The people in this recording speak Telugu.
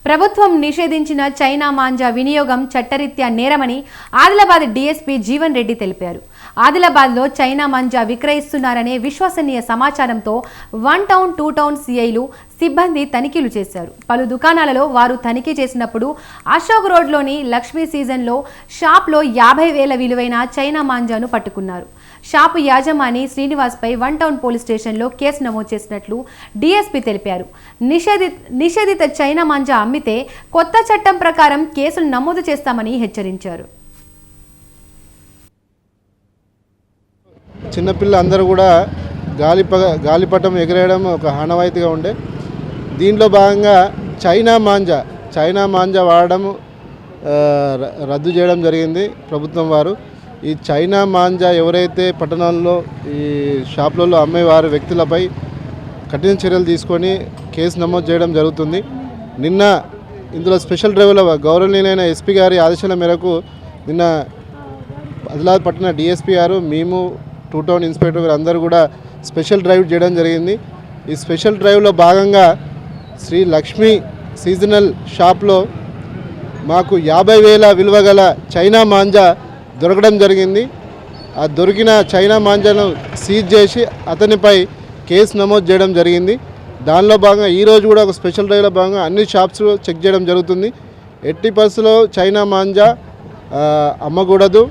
ప్రభుత్వం నిషేధించిన చైనా మాంజా వినియోగం చట్టరీత్యా నేరమని ఆదిలాబాద్ డీఎస్పీ జీవన్ రెడ్డి తెలిపారు. ఆదిలాబాద్లో చైనా మాంజా విక్రయిస్తున్నారనే విశ్వసనీయ సమాచారంతో 1 టౌన్ 2 టౌన్ సిఐలు సిబ్బంది తనిఖీలు చేశారు. పలు దుకాణాలలో వారు తనిఖీ చేసినప్పుడు అశోక్ రోడ్లోని లక్ష్మీ సీజన్లో షాప్లో 50,000 విలువైన చైనా మాంజాను పట్టుకున్నారు. షాపు యాజమాని శ్రీనివాస్పై 1 టౌన్ పోలీస్ స్టేషన్లో కేసు నమోదు చేసినట్లు డీఎస్పీ తెలిపారు. నిషేధిత చైనా మాంజా అమ్మితే కొత్త చట్టం ప్రకారం కేసులు నమోదు చేస్తామని హెచ్చరించారు. చిన్నపిల్లలు అందరూ కూడా గాలిపటం ఎగరేయడం ఒక ఆనవాయితీగా ఉండే. దీంట్లో భాగంగా చైనా మాంజా వాడడం రద్దు చేయడం జరిగింది ప్రభుత్వం వారు. ఈ చైనా మాంజా ఎవరైతే పట్టణాల్లో ఈ షాపులలో అమ్మేవారు వ్యక్తులపై కఠిన చర్యలు తీసుకొని కేసు నమోదు చేయడం జరుగుతుంది. నిన్న ఇందులో స్పెషల్ డ్రైవ్ల గౌరవనీయులైన ఎస్పీ గారి ఆదేశాల మేరకు నిన్న ఆదిలాబాద్ పట్టణ డిఎస్పీ గారు, మేము 2 టౌన్ ఇన్స్పెక్టర్ గారు అందరూ కూడా స్పెషల్ డ్రైవ్ చేయడం జరిగింది. ఈ స్పెషల్ డ్రైవ్లో భాగంగా శ్రీ లక్ష్మీ సీజనల్ షాప్లో మాకు 50,000 విలువ గల చైనా మాంజా దొరకడం జరిగింది. ఆ దొరికిన చైనా మాంజాను సీజ్ చేసి అతనిపై కేసు నమోదు చేయడం జరిగింది. దానిలో భాగంగా ఈరోజు కూడా ఒక స్పెషల్ డ్రైవ్లో భాగంగా అన్ని షాప్స్ చెక్ చేయడం జరుగుతుంది. ఎట్టి పరిస్థితుల్లో చైనా మాంజా అమ్మకూడదు.